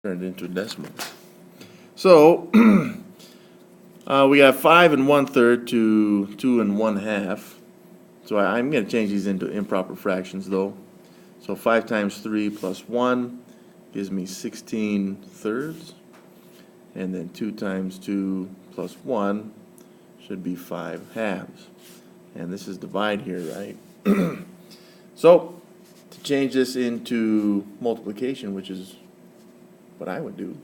Turned into a decimal. So we got 5 1/3 to 2 1/2. So I'm going to change these into improper fractions though. So 5 times 3 plus 1 gives me 16 thirds. And then 2 times 2 plus 1 should be 5 halves. And this is divide here, right? So to change this into multiplication, which is what I would do,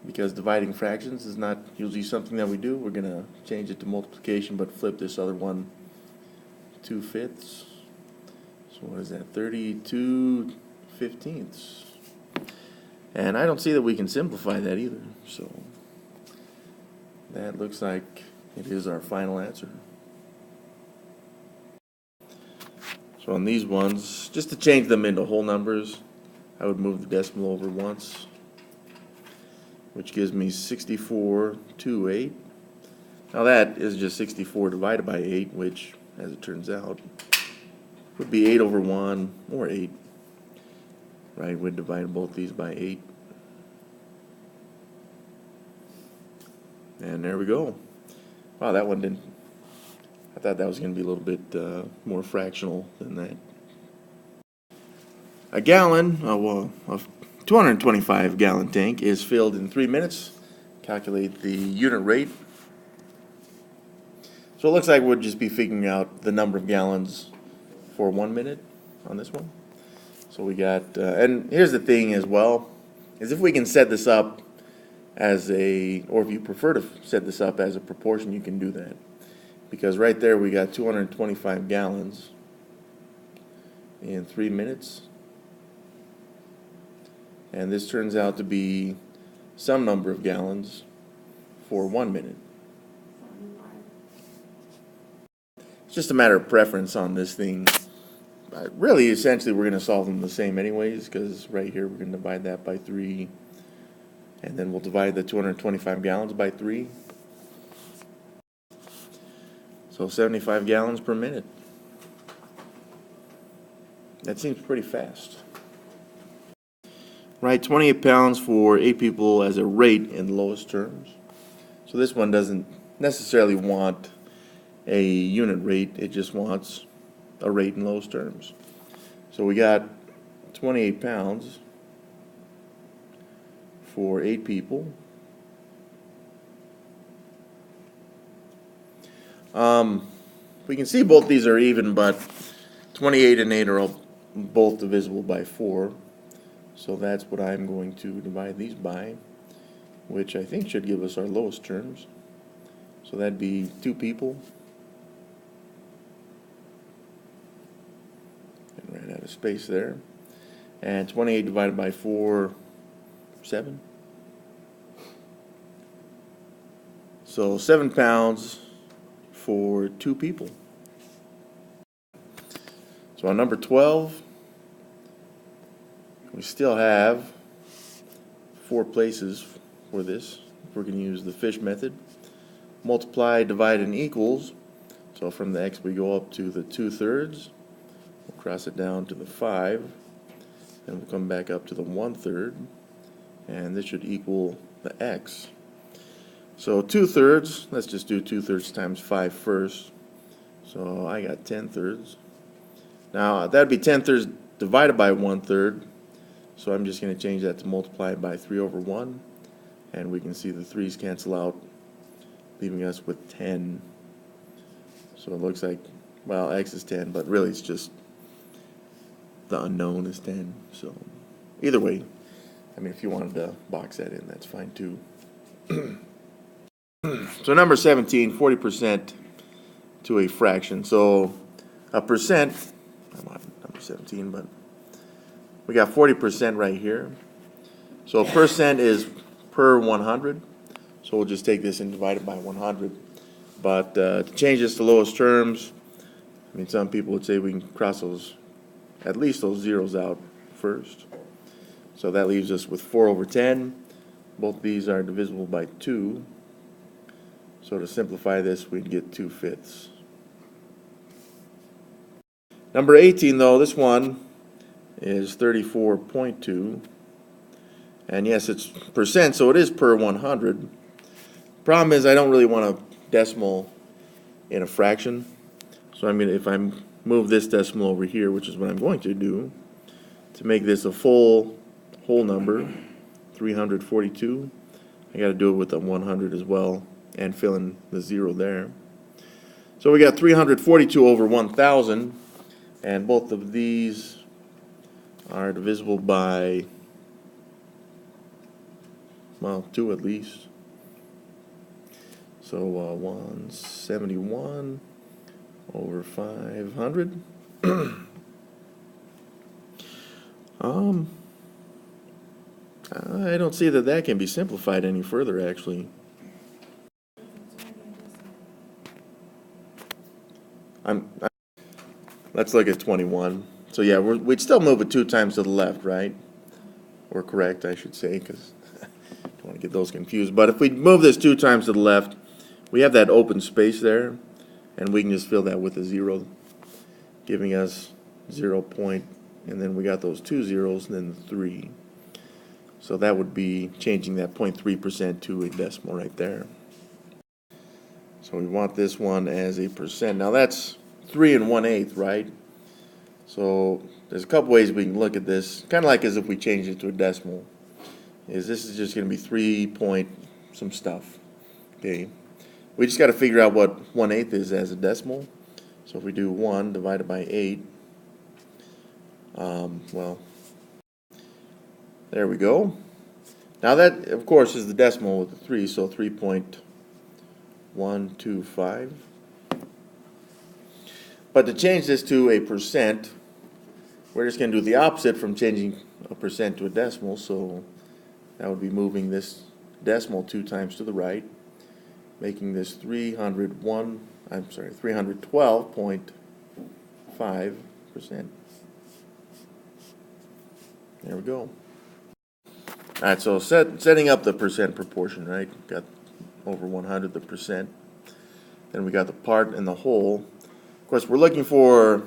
because dividing fractions is not usually something that we do, we're going to change it to multiplication, but flip this other one 2/5. So what is that? 32/15. And I don't see that we can simplify that either. So that looks like it is our final answer. So on these ones, just to change them into whole numbers, I would move the decimal over once, which gives me 64/8. Now that is just 64 divided by 8, which, as it turns out, would be 8/1 or 8. Right, we'd divide both these by 8. And there we go. Wow, that one didn't. I thought that was going to be a little bit more fractional than that. A gallon, a 225 gallon tank is filled in 3 minutes. Calculate the unit rate. So it looks like we'll just be figuring out the number of gallons for 1 minute on this one. So we got, and here's the thing as well, is if we can set this up as or if you prefer to set this up as a proportion, you can do that. Because right there we got 225 gallons in 3 minutes. And this turns out to be some number of gallons for 1 minute. It's just a matter of preference on this thing. Really, essentially, we're going to solve them the same anyways, because right here we're going to divide that by 3, and then we'll divide the 225 gallons by 3. So 75 gallons per minute. That seems pretty fast. Right, 28 pounds for 8 people as a rate in the lowest terms. So this one doesn't necessarily want a unit rate, it just wants a rate in lowest terms. So we got 28 pounds for 8 people. We can see both these are even, but 28 and 8 are all both divisible by 4. So that's what I'm going to divide these by, which I think should give us our lowest terms. So that'd be 2 people. Ran out of space there. And 28 divided by 4, 7. So 7 pounds for 2 people. So on number 12, we still have 4 places for this. We're going to use the fish method. Multiply, divide, and equals. So from the x we go up to the 2/3. We'll cross it down to the 5, and we'll come back up to the 1/3, and this should equal the x. So 2/3, let's just do 2/3 times 5 first. So I got 10/3. Now that'd be 10/3 divided by 1/3, so I'm just going to change that to multiply by 3/1, and we can see the 3's cancel out, leaving us with 10. So it looks like, well, x is 10, but really it's just the unknown is 10. So either way, I mean, if you wanted to box that in, that's fine too. So number 17, 40% to a fraction. So a percent, I'm on number 17, but we got 40% right here. So a percent is per 100. So we'll just take this and divide it by 100. But to change this to lowest terms, I mean, some people would say we can cross at least those zeros out first. So that leaves us with 4/10. Both these are divisible by 2. So to simplify this, we'd get 2/5. Number 18, though, this one is 34.2. And yes, it's percent, so it is per 100. Problem is I don't really want a decimal in a fraction. So I'm if I move this decimal over here, which is what I'm going to do, to make this a full whole number, 342, I got to do it with a 100 as well and fill in the 0 there. So we got 342 over 1,000, and both of these are divisible by, well, 2 at least. So 171 over 500. I don't see that that can be simplified any further, actually. Let's look at 21. So yeah, we'd still move it 2 times to the left, right? Or correct, I should say, because I don't want to get those confused. But if we move this 2 times to the left, we have that open space there, and we can just fill that with a 0, giving us 0 point, and then we got those 2 zeros, and then the 3. So that would be changing that 0.3% to a decimal right there. So we want this one as a percent. Now that's 3 1/8, right? So there's a couple ways we can look at this, kind of like as if we changed it to a decimal. This is just going to be 3 point some stuff. Okay, we just got to figure out what 1/8 is as a decimal. So if we do 1 divided by 8, well, there we go. Now that, of course, is the decimal with the 3, so 3.125. But to change this to a percent, we're just going to do the opposite from changing a percent to a decimal. So that would be moving this decimal 2 times to the right, making this 312.5%. There we go. All right, so setting up the percent proportion, right? Got over 100, the percent. Then we got the part and the whole. Of course, we're looking for,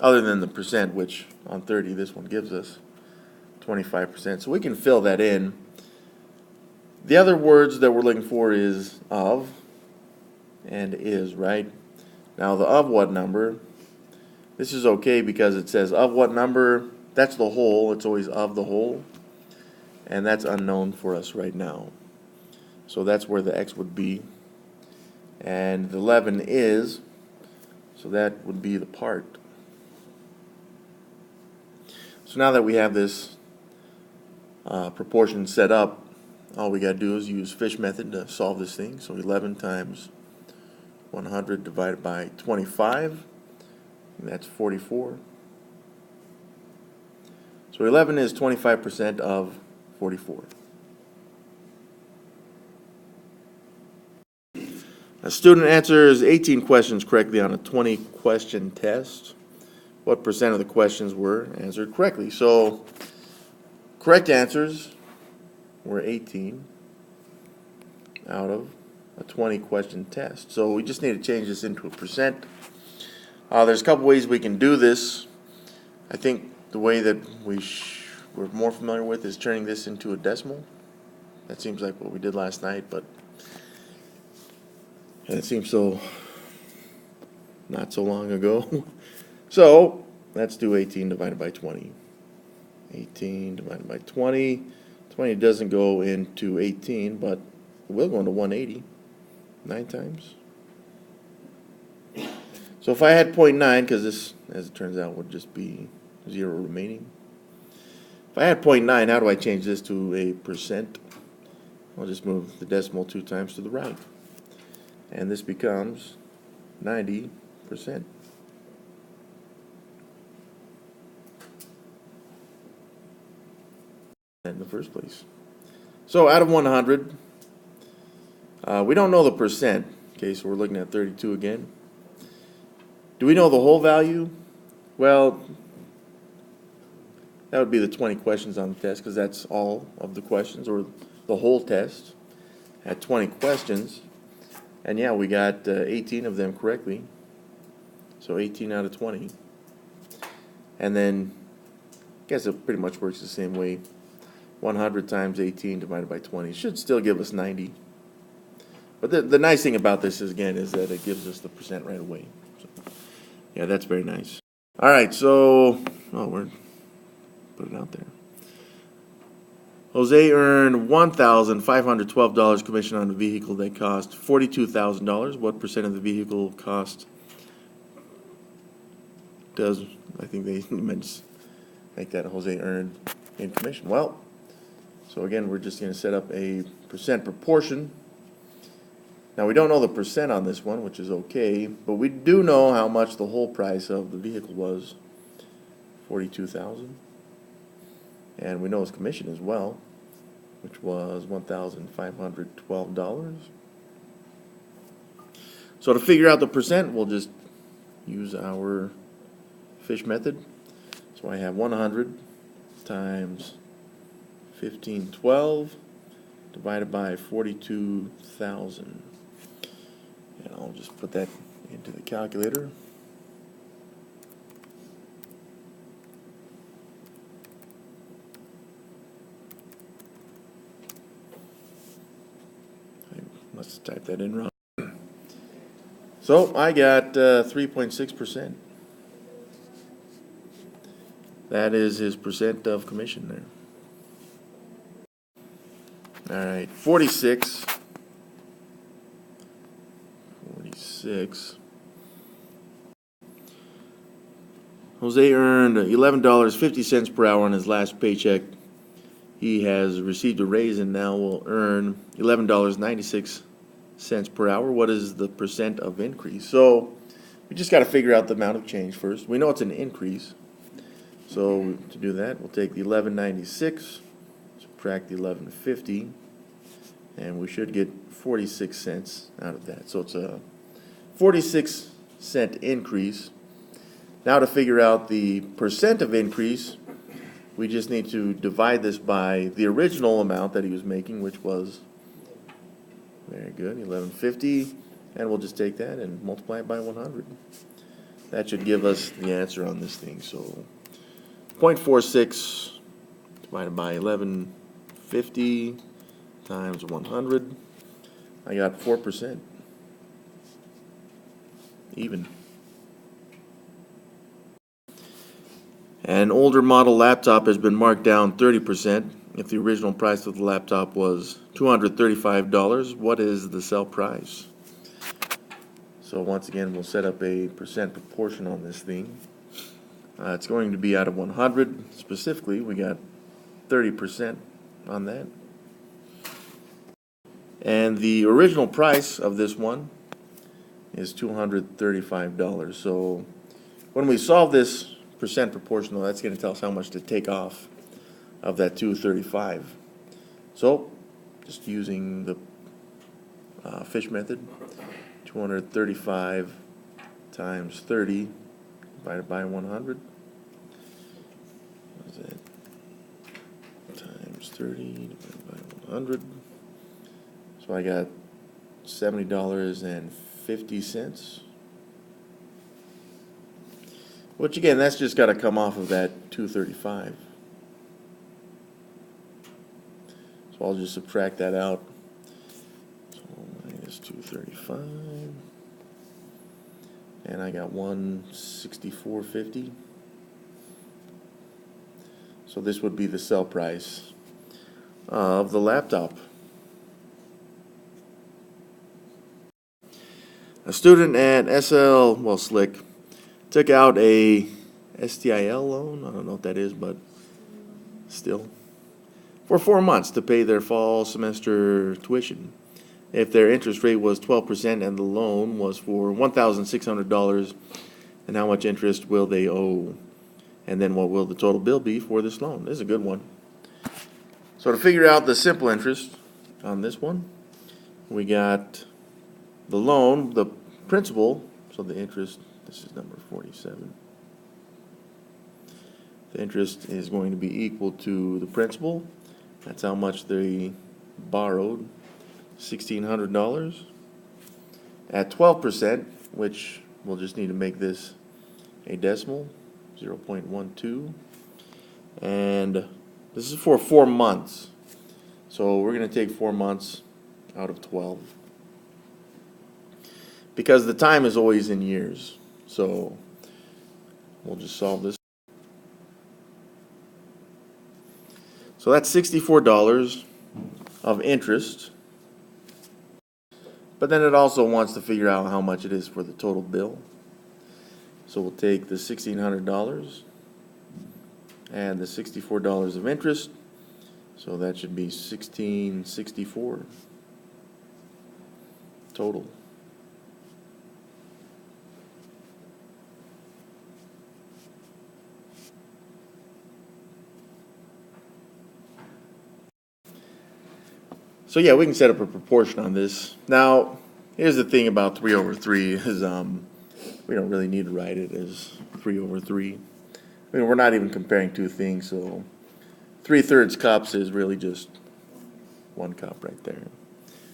other than the percent, which on 30, this one gives us 25%. So we can fill that in. The other words that we're looking for is of and is, right? Now the of what number, this is okay because it says of what number, that's the whole, it's always of the whole. And that's unknown for us right now. So that's where the x would be. And the 11 is, so that would be the part. So now that we have this proportion set up, all we got to do is use fish method to solve this thing. So 11 times 100 divided by 25, and that's 44. So 11 is 25% of 44. A student answers 18 questions correctly on a 20-question test. What percent of the questions were answered correctly? So correct answers were 18 out of a 20-question test. So we just need to change this into a percent. There's a couple ways we can do this. I think the way that we're more familiar with is turning this into a decimal. That seems like what we did last night, but it seems so not so long ago. So let's do 18 divided by 20. 18 divided by 20. 20 doesn't go into 18, but it will go into 180. 9 times. So if I had 0.9, because this, as it turns out, would just be 0 remaining. If I had 0.9, how do I change this to a percent? I'll just move the decimal 2 times to the right. And this becomes 90%. In the first place. So out of 100, we don't know the percent. Okay, so we're looking at 32 again. Do we know the whole value? Well, that would be the 20 questions on the test, because that's all of the questions, or the whole test had 20 questions. And yeah, we got 18 of them correctly. So 18 out of 20. And then Guess it pretty much works the same way. 100 times 18 divided by 20 should still give us 90. But the nice thing about this is, again, is that it gives us the percent right away. So, yeah, that's very nice. All right, so we're put it out there. Jose earned $1,512 commission on a vehicle that cost $42,000. What percent of the vehicle cost does, I think they meant like that, Jose earned in commission? Well, so again, we're just going to set up a percent proportion. Now, we don't know the percent on this one, which is okay, but we do know how much the whole price of the vehicle was, $42,000. And we know his commission as well, which was $1,512. So to figure out the percent, we'll just use our fish method. So I have 100 times 1512 divided by 42,000. And I'll just put that into the calculator. I must have typed that in wrong. So I got 3.6%. That is his percent of commission there. All right, 46. Jose earned $11.50 per hour on his last paycheck. He has received a raise and now will earn $11.96 per hour. What is the percent of increase? So we just got to figure out the amount of change first. We know it's an increase. So to do that, we'll take the $11.96, subtract the $11.50, and we should get 46 cents out of that. So it's a 46-cent increase. Now to figure out the percent of increase, we just need to divide this by the original amount that he was making, which was, very good, $11.50, and we'll just take that and multiply it by 100. That should give us the answer on this thing. So 0.46 divided by 1150 times 100. I got 4%. Even. An older model laptop has been marked down 30%. If the original price of the laptop was $235, what is the sell price? So once again, we'll set up a percent proportion on this thing. It's going to be out of 100. Specifically, we got 30% on that. And the original price of this one is $235. So when we solve this percent proportional, that's going to tell us how much to take off of that 235. So just using the fish method, 235 times 30 divided by 100. What is that? Times 30 divided by 100. So I got $70.50. Which again, that's just got to come off of that 235. So I'll just subtract that out. So minus 235. And I got 164.50. So this would be the sell price of the laptop. A student at Slick, took out a STIL loan. I don't know what that is, but still, for 4 months to pay their fall semester tuition. If their interest rate was 12% and the loan was for $1,600, then how much interest will they owe? And then what will the total bill be for this loan? This is a good one. So to figure out the simple interest on this one, we got the loan, the principal, so the interest, this is number 47. The interest is going to be equal to the principal. That's how much they borrowed, $1,600. At 12%, which we'll just need to make this a decimal, 0.12, And this is for 4 months. So we're going to take 4 months out of 12. Because the time is always in years. So we'll just solve this. So that's $64 of interest. But then it also wants to figure out how much it is for the total bill. So we'll take the $1,600 and the $64 of interest. So that should be $1,664 total. So yeah, we can set up a proportion on this. Now, here's the thing about 3 over 3 is we don't really need to write it as 3 over 3. I mean, we're not even comparing two things, so 3/3 cups is really just 1 cup right there.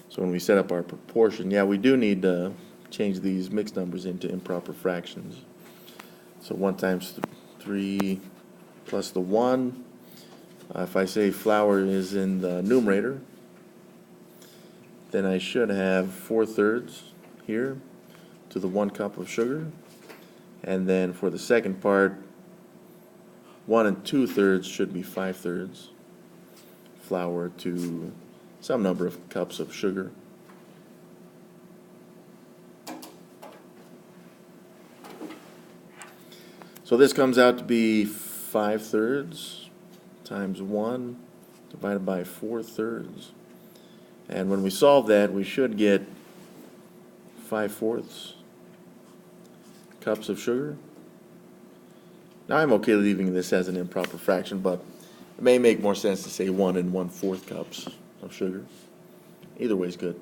So when we set up our proportion, yeah, we do need to change these mixed numbers into improper fractions. So 1 times 3 plus the 1. If I say flour is in the numerator, then I should have 4/3 here to the 1 cup of sugar. And then for the second part, 1 2/3 should be 5/3 flour to some number of cups of sugar. So this comes out to be 5/3 times 1 divided by 4/3. And when we solve that, we should get 5/4 cups of sugar. Now I'm okay leaving this as an improper fraction, but it may make more sense to say 1 1/4 cups of sugar. Either way is good.